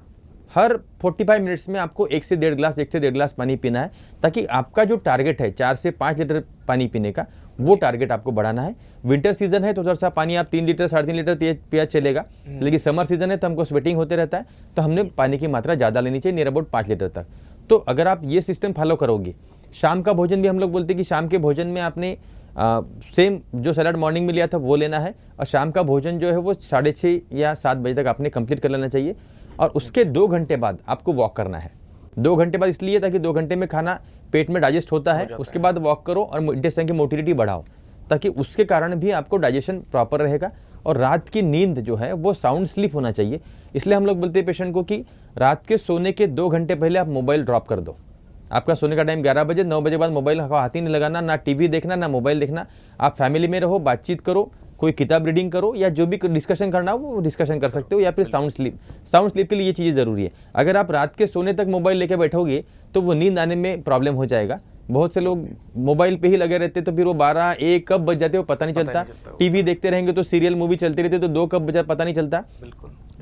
हर 45 मिनट्स में आपको 1 से 1.5 गिलास पानी पीना है, ताकि आपका जो टारगेट है 4 से 5 लीटर पानी पीने का, वो टारगेट आपको बढ़ाना है। विंटर सीजन है तो थोड़ा सा पानी आप 3 लीटर 3.5 लीटर पिया चलेगा, लेकिन समर सीजन है तो हमको स्वेटिंग होते रहता है, तो हमने पानी की मात्रा ज़्यादा लेनी चाहिए, नियर अबाउट 5 लीटर तक। तो अगर आप ये सिस्टम फॉलो करोगे, शाम का भोजन भी हम लोग बोलते हैं कि शाम के भोजन में आपने सेम जो सैलड मॉर्निंग में लिया था वो लेना है, और शाम का भोजन जो है वो 6:30 या 7 बजे तक आपने कंप्लीट कर लेना चाहिए। और उसके 2 घंटे बाद आपको वॉक करना है। 2 घंटे बाद इसलिए ताकि 2 घंटे में खाना पेट में डाइजेस्ट होता है, उसके बाद वॉक करो और इंटेस्टाइन की मोटिलिटी बढ़ाओ, ताकि उसके कारण भी आपको डाइजेशन प्रॉपर रहेगा। और रात की नींद जो है वो साउंड स्लीप होना चाहिए। इसलिए हम लोग बोलते हैं पेशेंट को कि रात के सोने के 2 घंटे पहले आप मोबाइल ड्रॉप कर दो। आपका सोने का टाइम 11 बजे, 9 बजे बाद मोबाइल हाथ ही नहीं लगाना, ना टीवी देखना ना मोबाइल देखना। आप फैमिली में रहो, बातचीत करो, कोई किताब रीडिंग करो, या जो भी डिस्कशन करना हो वो डिस्कशन कर सकते हो, या फिर साउंड स्लीप के लिए ये चीज़ें ज़रूरी है। अगर आप रात के सोने तक मोबाइल लेके बैठोगे तो वो नींद आने में प्रॉब्लम हो जाएगा। बहुत से लोग मोबाइल पे ही लगे रहते, तो फिर वो 12-1 कब बज जाते हो पता नहीं चलता। टीवी देखते रहेंगे तो सीरियल मूवी चलती रहती है, तो 2 कब बजा पता नहीं चलता।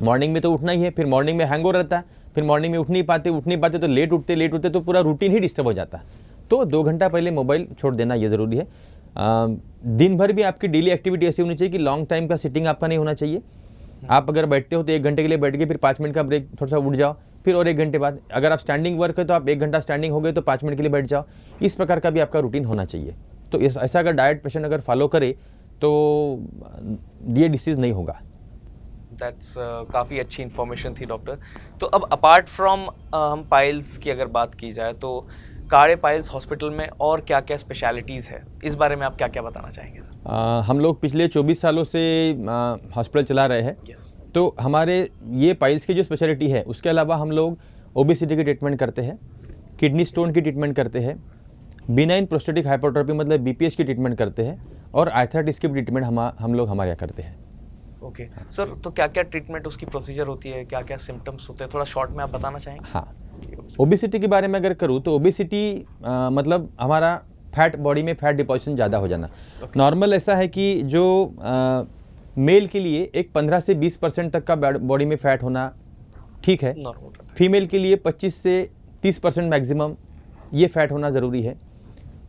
मॉर्निंग में तो उठना ही है, फिर मॉर्निंग में हैंगओवर रहता है, फिर मॉर्निंग में उठ नहीं पाते तो लेट उठते तो पूरा रूटीन ही डिस्टर्ब हो जाता है। तो 2 घंटा पहले मोबाइल छोड़ देना ये ज़रूरी है। दिन भर भी आपकी डेली एक्टिविटी ऐसी होनी चाहिए कि लॉन्ग टाइम का सिटिंग आपका नहीं होना चाहिए। आप अगर बैठते हो तो 1 घंटे के लिए बैठ गए, फिर 5 मिनट का ब्रेक, थोड़ा सा उठ जाओ, फिर और 1 घंटे बाद। अगर आप स्टैंडिंग वर्क है तो आप 1 घंटा स्टैंडिंग हो गए तो 5 मिनट के लिए बैठ जाओ। इस प्रकार का भी आपका रूटीन होना चाहिए। तो ऐसा अगर डाइट पेशेंट अगर फॉलो करे तो ये डिसीज़ नहीं होगा। दैट्स काफ़ी अच्छी इन्फॉर्मेशन थी डॉक्टर। तो अब अपार्ट फ्रॉम हम पाइल्स की अगर बात की जाए तो काड़े पाइल्स हॉस्पिटल में और क्या क्या स्पेशलिटीज़ है, इस बारे में आप क्या क्या बताना चाहेंगे सर? हम लोग पिछले 24 सालों से हॉस्पिटल चला रहे हैं। तो हमारे ये पाइल्स की जो स्पेशलिटी है, उसके अलावा हम लोग ओबेसिटी की ट्रीटमेंट करते हैं, किडनी स्टोन की ट्रीटमेंट करते हैं, बिनाइन प्रोस्टेटिक हाइपरट्रोफी मतलब BPH की ट्रीटमेंट करते हैं, और आर्थराइटिस की ट्रीटमेंट हम लोग हमारे यहाँ करते हैं। ओके सर, तो क्या क्या ट्रीटमेंट उसकी प्रोसीजर होती है, क्या क्या सिम्टम्स होते हैं, थोड़ा शॉर्ट में आप बताना चाहेंगे? हाँ, ओबेसिटी के बारे में अगर करूँ तो ओबेसिटी मतलब हमारा फैट, बॉडी में फैट डिपॉजिशन ज़्यादा हो जाना। नॉर्मल ऐसा है कि जो मेल के लिए एक 15 से 20% तक का बॉडी में फैट होना ठीक है। फीमेल के लिए 25 से 30% मैक्सिमम ये फैट होना ज़रूरी है।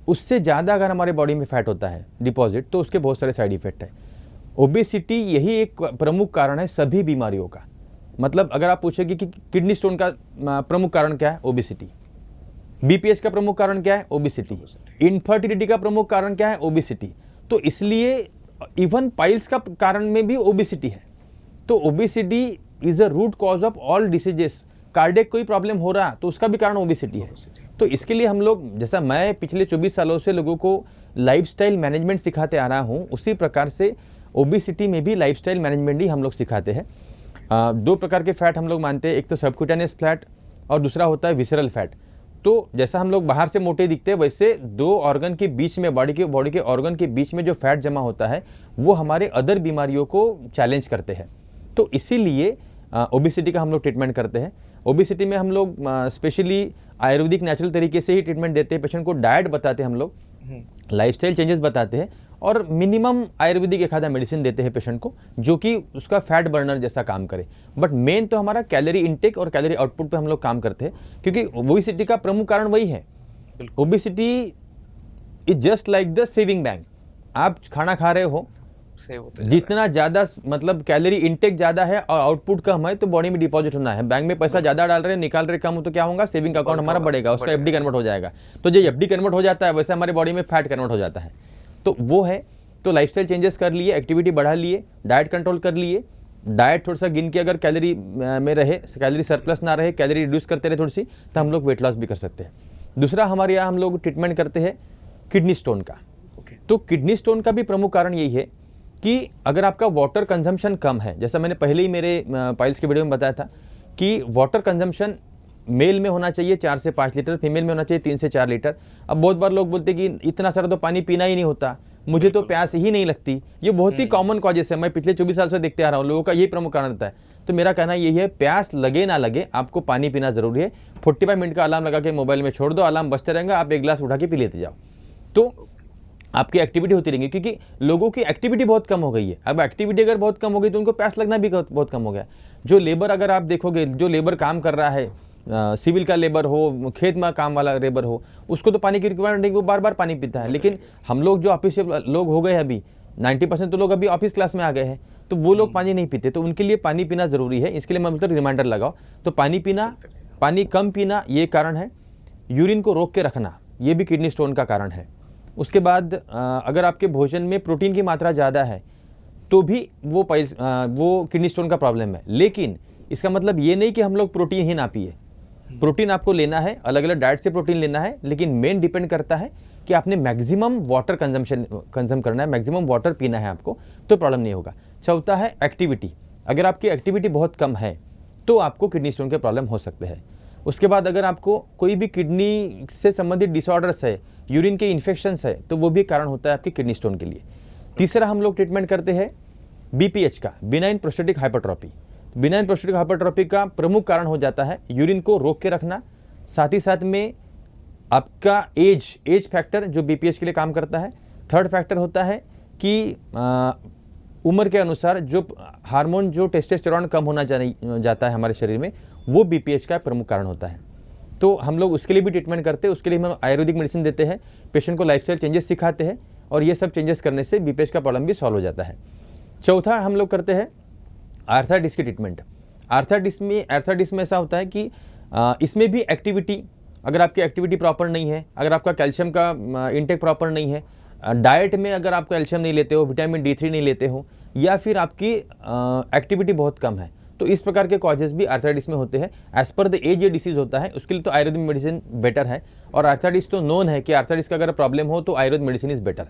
उससे ज़्यादा अगर हमारे बॉडी में फैट होता है डिपॉजिट, तो उसके बहुत सारे साइड इफेक्ट है। ओबेसिटी यही एक प्रमुख कारण है सभी बीमारियों का। मतलब अगर आप पूछेंगे कि किडनी स्टोन का प्रमुख कारण क्या है, ओबेसिटी। BPH का प्रमुख कारण क्या है, ओबेसिटी। इनफर्टिलिटी का प्रमुख कारण क्या है, ओबेसिटी। तो इसलिए इवन पाइल्स का कारण में भी ओबेसिटी है। तो obesity is a root cause of all diseases. Cardiac कोई प्रॉब्लम हो रहा तो उसका भी कारण ओबेसिटी है। तो इसके लिए हम लोग, जैसा मैं पिछले 24 सालों से लोगों को लाइफस्टाइल मैनेजमेंट सिखाते आ रहा हूँ, उसी प्रकार से ओबेसिटी में भी लाइफस्टाइल मैनेजमेंट ही हम लोग सिखाते हैं। 2 प्रकार के फैट हम लोग मानते हैं, एक तो सबक्यूटेनियस फैट और दूसरा होता है विसरल फैट। तो जैसा हम लोग बाहर से मोटे दिखते हैं, वैसे 2 ऑर्गन के बीच में, बॉडी के ऑर्गन के बीच में जो फैट जमा होता है वो हमारे अदर बीमारियों को चैलेंज करते हैं। तो इसीलिए ओबेसिटी का हम लोग ट्रीटमेंट करते हैं। ओबेसिटी में हम लोग स्पेशली आयुर्वेदिक नेचुरल तरीके से ही ट्रीटमेंट देते हैं। पेशेंट को डाइट बताते हैं हम लोग, लाइफस्टाइल चेंजेस बताते हैं, और मिनिमम आयुर्वेदिक एक आधा मेडिसिन देते हैं पेशेंट को, जो कि उसका फैट बर्नर जैसा काम करे। बट मेन तो हमारा कैलोरी इनटेक और कैलोरी आउटपुट पे हम लोग काम करते हैं, क्योंकि ओबेसिटी का प्रमुख कारण वही है। Obesity is just like the saving bank. आप खाना खा रहे हो, जितना ज़्यादा मतलब कैलोरी इनटेक ज़्यादा है और आउटपुट कम है तो बॉडी में डिपॉजिट होना है। बैंक में पैसा ज़्यादा डाल रहे हैं, निकाल रहे कम हो, तो क्या होगा, सेविंग अकाउंट हमारा बढ़ेगा, उसका FD कन्वर्ट हो जाएगा। तो जो FD कन्वर्ट हो जाता है, वैसे हमारी बॉडी में फैट कन्वर्ट हो जाता है। तो वो है। तो लाइफस्टाइल चेंजेस कर लिए, एक्टिविटी बढ़ा लिए, डाइट कंट्रोल कर लिए। डाइट थोड़ा सा गिन के अगर कैलोरी में रहे, कैलोरी सरप्लस ना रहे, कैलोरी रिड्यूस करते रहे थोड़ी सी, तो हम लोग वेट लॉस भी कर सकते हैं। दूसरा हमारे यहाँ हम लोग ट्रीटमेंट करते हैं किडनी स्टोन का। तो किडनी स्टोन का भी प्रमुख कारण यही है कि अगर आपका वाटर कंजम्पशन कम है, जैसा मैंने पहले ही मेरे पाइल्स के वीडियो में बताया था कि वाटर कंजम्पशन मेल में होना चाहिए 4 से 5 लीटर, फीमेल में होना चाहिए 3 से 4 लीटर। अब बहुत बार लोग बोलते हैं कि इतना सारा तो पानी पीना ही नहीं होता, मुझे तो प्यास ही नहीं लगती। ये बहुत ही कॉमन कॉजेस है, मैं पिछले 24 साल से देखते आ रहा हूँ, लोगों का यही प्रमुख कारण रहता है। तो मेरा कहना यही है, प्यास लगे ना लगे आपको पानी पीना ज़रूरी है। 45 मिनट का अलार्म लगा के मोबाइल में छोड़ दो, अलार्म बजते रहेगा, आप एक गिलास उठा के पी लेते जाओ, तो आपकी एक्टिविटी होती रहेंगी। क्योंकि लोगों की एक्टिविटी बहुत कम हो गई है। अब एक्टिविटी अगर बहुत कम हो गई तो उनको प्यास लगना भी बहुत कम हो गया। जो लेबर, अगर आप देखोगे, जो लेबर काम कर रहा है, सिविल का लेबर हो, खेत में काम वाला लेबर हो, उसको तो पानी की रिक्वायरमेंट नहीं, वो बार बार पानी पीता है। लेकिन हम लोग जो ऑफिस लोग हो गए अभी 90% तो लोग अभी ऑफिस क्लास में आ गए हैं, तो वो लोग पानी नहीं पीते, तो उनके लिए पानी पीना ज़रूरी है। इसके लिए मैं मतलब रिमाइंडर लगाओ, तो पानी पीना, पानी कम पीना ये कारण है। यूरिन को रोक के रखना, ये भी किडनी स्टोन का कारण है। उसके बाद अगर आपके भोजन में प्रोटीन की मात्रा ज़्यादा है तो भी वो किडनी स्टोन का प्रॉब्लम है। लेकिन इसका मतलब ये नहीं कि हम लोग प्रोटीन ही ना पिए। प्रोटीन आपको लेना है, अलग अलग डाइट से प्रोटीन लेना है, लेकिन मेन डिपेंड करता है कि आपने मैक्सिमम वाटर कंजम करना है, मैक्सिमम वाटर पीना है आपको, तो प्रॉब्लम नहीं होगा। चौथा है एक्टिविटी। अगर आपकी एक्टिविटी बहुत कम है तो आपको किडनी स्टोन के प्रॉब्लम हो सकते हैं। उसके बाद अगर आपको कोई भी किडनी से संबंधित डिसऑर्डर्स है, यूरिन के इन्फेक्शंस है, तो वो भी कारण होता है आपके किडनी स्टोन के लिए। तीसरा हम लोग ट्रीटमेंट करते हैं BPH का, बिनाइन प्रोस्टेटिक हाइपरट्रॉपी। बिनाइन प्रोस्टेटिक हाइपरट्रॉपी का प्रमुख कारण हो जाता है यूरिन को रोक के रखना, साथ ही साथ में आपका एज फैक्टर जो BPH के लिए काम करता है। थर्ड फैक्टर होता है कि उम्र के अनुसार जो हार्मोन, जो टेस्टोस्टेरोन कम होना जाता है हमारे शरीर में, वो BPH का प्रमुख कारण होता है। तो हम लोग उसके लिए भी ट्रीटमेंट करते हैं। उसके लिए हम आयुर्वेदिक मेडिसिन देते हैं, पेशेंट को लाइफस्टाइल चेंजेस सिखाते हैं, और ये सब चेंजेस करने से BPH का प्रॉब्लम भी सॉल्व हो जाता है। चौथा हम लोग करते हैं आर्थराइटिस की ट्रीटमेंट। आर्थराइटिस में ऐसा होता है कि इसमें भी एक्टिविटी, अगर आपकी एक्टिविटी प्रॉपर नहीं है, अगर आपका कैल्शियम का इंटेक प्रॉपर नहीं है, डाइट में अगर आप कैल्शियम नहीं लेते हो, विटामिन D3 नहीं लेते हो, या फिर आपकी एक्टिविटी बहुत कम है, तो इस प्रकार के कॉजेज भी आर्थराइटिस में होते हैं। एज पर द एज ये डिसीज होता है, उसके लिए तो आयुर्वेदिक मेडिसिन बेटर है। और आर्थराइटिस तो नोन है कि आर्थराइटिस का अगर प्रॉब्लम हो तो आयुर्वेद मेडिसिन इज बेटर।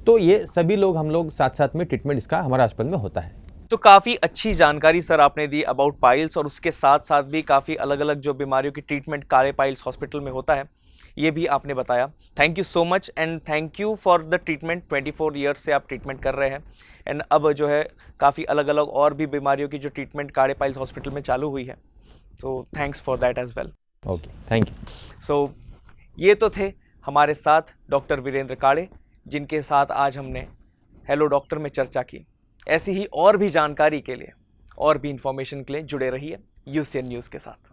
तो ये सभी लोग, हम लोग साथ साथ में ट्रीटमेंट इसका हमारे अस्पताल में होता है। तो काफ़ी अच्छी जानकारी सर आपने दी अबाउट पाइल्स, और उसके साथ साथ भी काफ़ी अलग अलग जो बीमारियों की ट्रीटमेंट काले पाइल्स हॉस्पिटल में होता है, ये भी आपने बताया। Thank you so much and thank you for the treatment. 24 years से आप ट्रीटमेंट कर रहे हैं, एंड अब जो है काफ़ी अलग अलग और भी बीमारियों की जो ट्रीटमेंट काले पाइल्स हॉस्पिटल में चालू हुई है। So thanks for that as well. Okay, thank you. So ये तो थे हमारे साथ डॉक्टर वीरेंद्र काड़े, जिनके साथ आज हमने हेलो डॉक्टर में चर्चा की। ऐसी ही और भी जानकारी के लिए और भी इंफॉर्मेशन के लिए जुड़े रहिए UCN न्यूज़ के साथ।